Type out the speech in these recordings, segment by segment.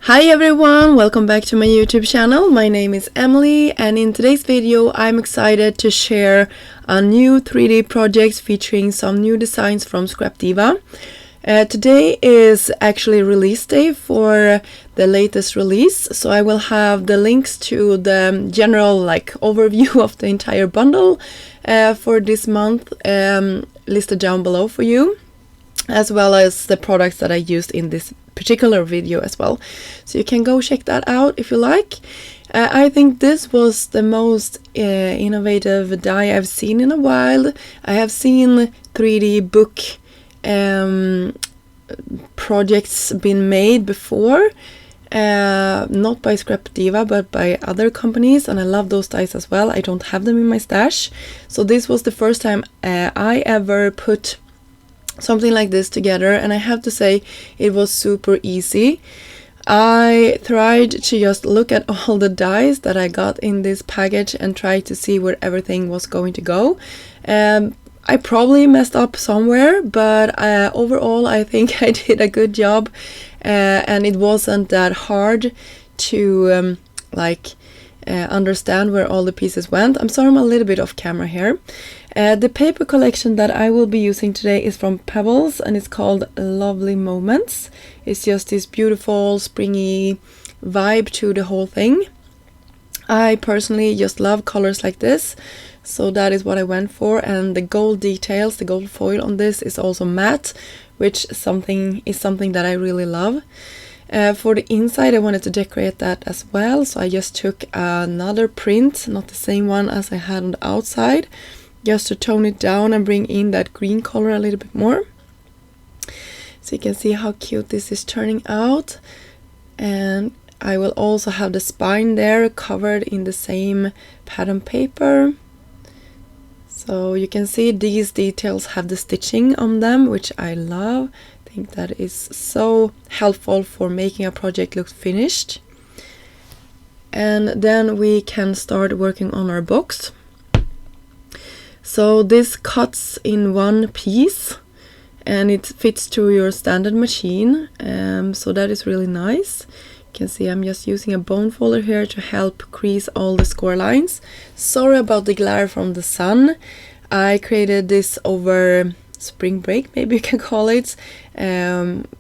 Hi everyone, welcome back to my YouTube channel. My name is Emily, and in today's video I'm excited to share a new 3D project featuring some new designs from Scrap Diva. Today is actually release day for the latest release, so I will have the links to the general overview of the entire bundle for this month listed down below for you, as well as the products that I used in this particular video as well. So you can go check that out if you like. I think this was the most innovative die I've seen in a while. I have seen 3D book projects been made before, not by Scrap Diva but by other companies, and I love those dies as well. I don't have them in my stash, so this was the first time I ever put something like this together, and I have to say it was super easy. I tried to just look at all the dies that I got in this package and try to see where everything was going to go. I probably messed up somewhere, but overall I think I did a good job, and it wasn't that hard to understand where all the pieces went. I'm sorry I'm a little bit off camera here. The paper collection that I will be using today is from Pebbles, and it's called Lovely Moments. It's just this beautiful springy vibe to the whole thing. I personally just love colors like this, so that is what I went for. And the gold details, the gold foil on this is also matte, which is something that I really love. For the inside I wanted to decorate that as well, so I just took another print, not the same one as I had on the outside, just to tone it down and bring in that green color a little bit more. So you can see how cute this is turning out. And I will also have the spine there covered in the same pattern paper. So you can see these details have the stitching on them, which I love. I think that is so helpful for making a project look finished. And then we can start working on our box. So this cuts in one piece and it fits to your standard machine, so that is really nice. You can see I'm just using a bone folder here to help crease all the score lines. Sorry about the glare from the sun. I created this over spring break, maybe you can call it.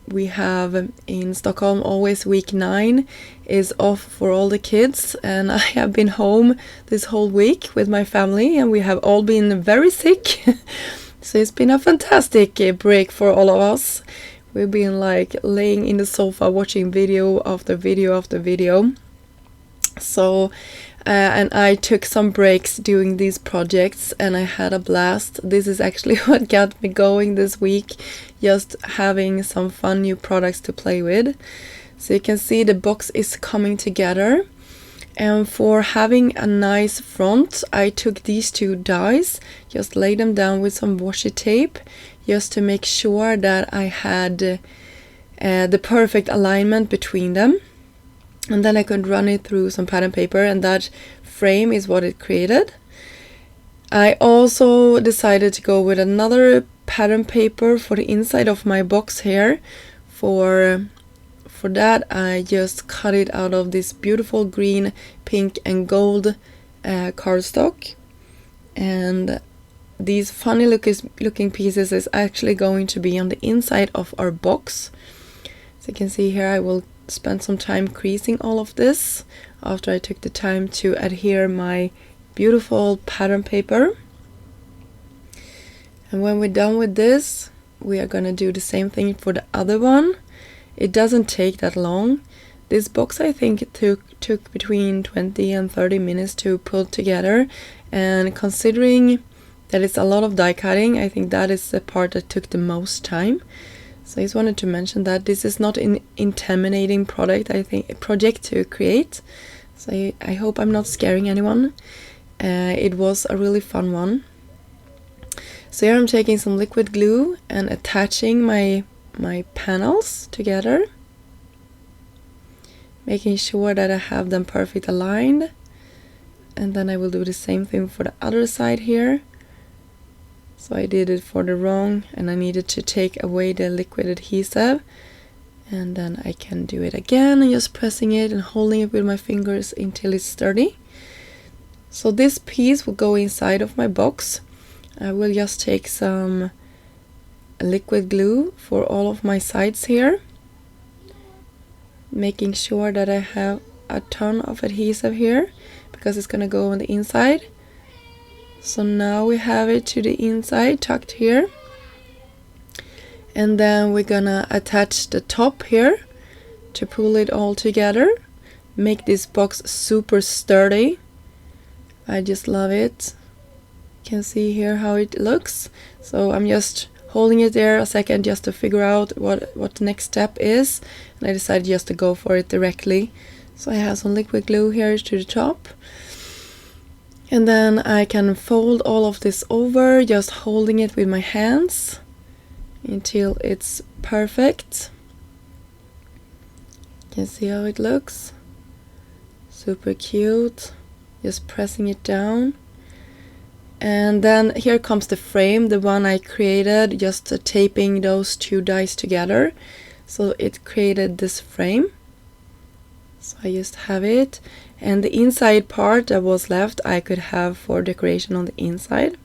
We have in Stockholm always week 9 is off for all the kids, and I have been home this whole week with my family, and we have all been very sick. So it's been a fantastic break for all of us. We've been laying in the sofa watching video after video after video. So and I took some breaks doing these projects and I had a blast. This is actually what got me going this week, just having some fun new products to play with. So you can see the box is coming together, and for having a nice front I took these two dies, just laid them down with some washi tape just to make sure that I had the perfect alignment between them. And then I could run it through some pattern paper, and that frame is what it created. I also decided to go with another pattern paper for the inside of my box here. For that I just cut it out of this beautiful green, pink and gold cardstock. And these funny looking pieces is actually going to be on the inside of our box. So you can see here I will spend some time creasing all of this after I took the time to adhere my beautiful pattern paper. And when we're done with this, we are gonna do the same thing for the other one. It doesn't take that long. This box I think it took between 20 and 30 minutes to put together, and considering that it's a lot of die cutting, I think that is the part that took the most time. So I just wanted to mention that this is not an intimidating project to create. So I hope I'm not scaring anyone. It was a really fun one. So here I'm taking some liquid glue and attaching my panels together, making sure that I have them perfect aligned. And then I will do the same thing for the other side here. So I did it for the wrong, and I needed to take away the liquid adhesive, And then I can do it again and just pressing it and holding it with my fingers until it's sturdy. So this piece will go inside of my box. I will just take some liquid glue for all of my sides here, making sure that I have a ton of adhesive here because it's gonna go on the inside. So now we have it to the inside, tucked here. And then we're gonna attach the top here to pull it all together. Make this box super sturdy. I just love it. You can see here how it looks. So I'm just holding it there a second just to figure out what the next step is. And I decided just to go for it directly. So I have some liquid glue here to the top. And then I can fold all of this over, just holding it with my hands until it's perfect. You can see how it looks. Super cute. Just pressing it down. And then here comes the frame, the one I created, just taping those two dies together. So it created this frame. So I just have it. And the inside part that was left I could have for decoration on the inside.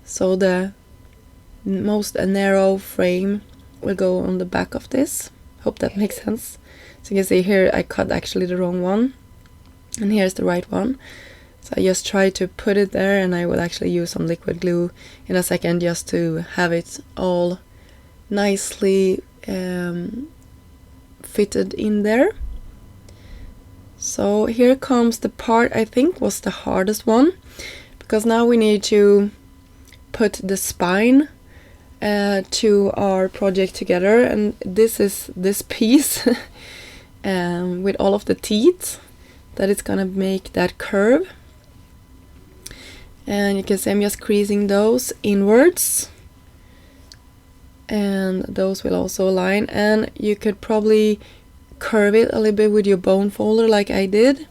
So the most narrow frame will go on the back of this. Hope that makes sense. So you can see here I cut actually the wrong one. And here's the right one. So I just try to put it there, and I will actually use some liquid glue in a second just to have it all nicely fitted in there. So here comes the part I think was the hardest one, because now we need to put the spine to our project together, and this is this piece with all of the teeth that is gonna make that curve. And you can see I'm just creasing those inwards, and those will also align. And you could probably curve it a little bit with your bone folder like I did.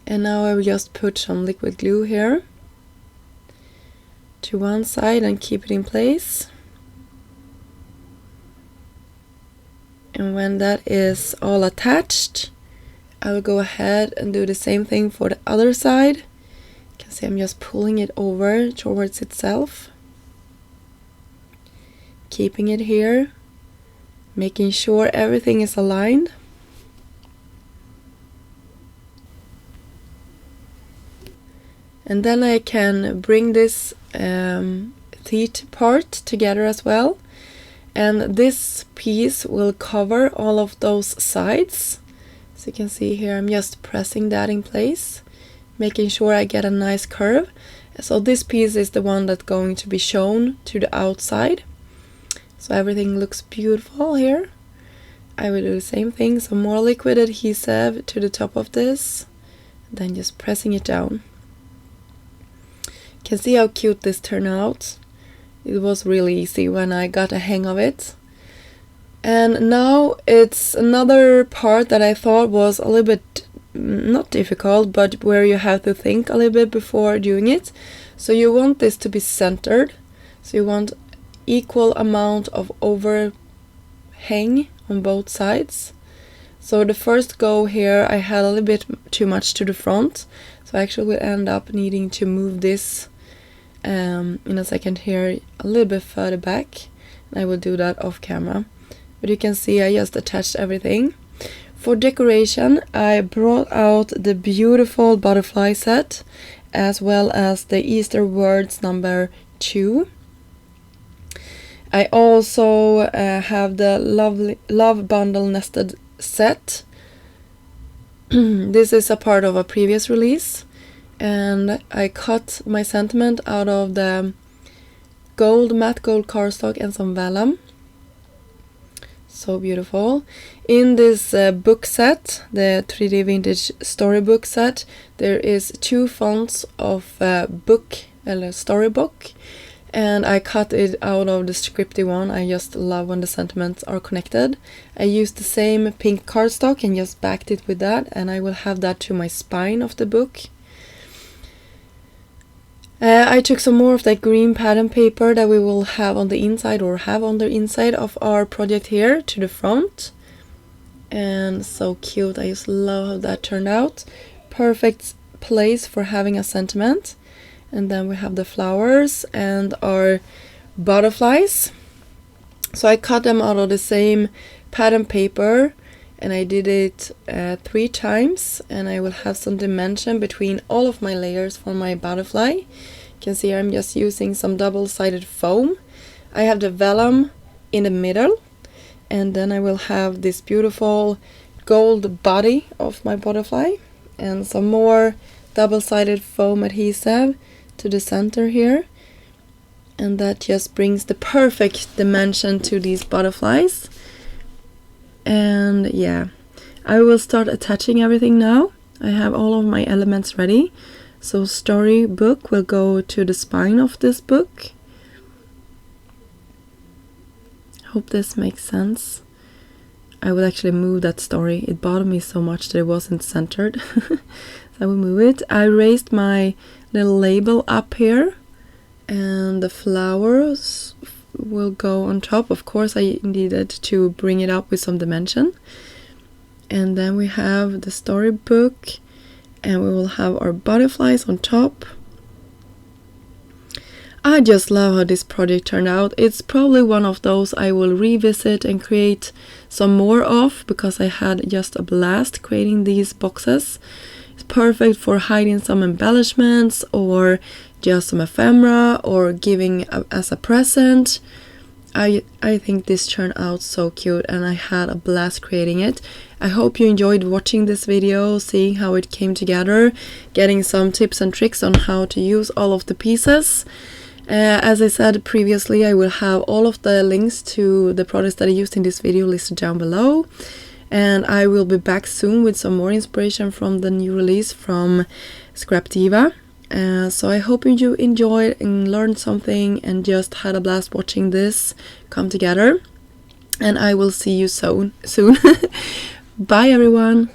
And now I will just put some liquid glue here to one side and keep it in place. And when that is all attached, I will go ahead and do the same thing for the other side. You can see I'm just pulling it over towards itself, keeping it here, making sure everything is aligned. And then I can bring this teeth part together as well. And this piece will cover all of those sides. So you can see here I'm just pressing that in place, making sure I get a nice curve. So this piece is the one that's going to be shown to the outside. So everything looks beautiful here. I will do the same thing, some more liquid adhesive to the top of this, then just pressing it down. You can see how cute this turned out. It was really easy when I got a hang of it. And now it's another part that I thought was a little bit not difficult, but where you have to think a little bit before doing it. So you want this to be centered. So you want equal amount of overhang on both sides. So the first go here I had a little bit too much to the front, so I actually will end up needing to move this in a second here a little bit further back. I will do that off camera, but you can see I just attached everything. For decoration I brought out the beautiful butterfly set as well as the Easter words number 2. I also have the love bundle nested set. This is a part of a previous release, and I cut my sentiment out of the matte gold cardstock and some vellum. So beautiful. In this book set, the 3D vintage storybook set, there is 2 fonts of storybook. And I cut it out of the scripty one. I just love when the sentiments are connected. I used the same pink cardstock and just backed it with that, and I will have that to my spine of the book. I took some more of that green pattern paper that we will have on the inside, or have on the inside of our project here, to the front. And so cute. I just love how that turned out. Perfect place for having a sentiment. And then we have the flowers and our butterflies. So I cut them out of the same pattern paper, and I did it 3 times, and I will have some dimension between all of my layers for my butterfly. You can see I'm just using some double-sided foam. I have the vellum in the middle, and then I will have this beautiful gold body of my butterfly, and some more double-sided foam adhesive to the center here. And that just brings the perfect dimension to these butterflies. And yeah, I will start attaching everything now. I have all of my elements ready. So storybook will go to the spine of this book. Hope this makes sense. I will actually move that story. It bothered me so much that it wasn't centered. So I will move it. I raised my little label up here, and the flowers will go on top. Of course, I needed to bring it up with some dimension. And then we have the storybook, and we will have our butterflies on top. I just love how this project turned out. It's probably one of those I will revisit and create some more of, because I had just a blast creating these boxes. It's perfect for hiding some embellishments, or just some ephemera, or giving as a present. I think this turned out so cute, and I had a blast creating it. I hope you enjoyed watching this video, seeing how it came together, getting some tips and tricks on how to use all of the pieces. As I said previously, I will have all of the links to the products that I used in this video listed down below. And I will be back soon with some more inspiration from the new release from Scrap Diva. So I hope you enjoyed and learned something, and just had a blast watching this come together. And I will see you soon. Bye everyone!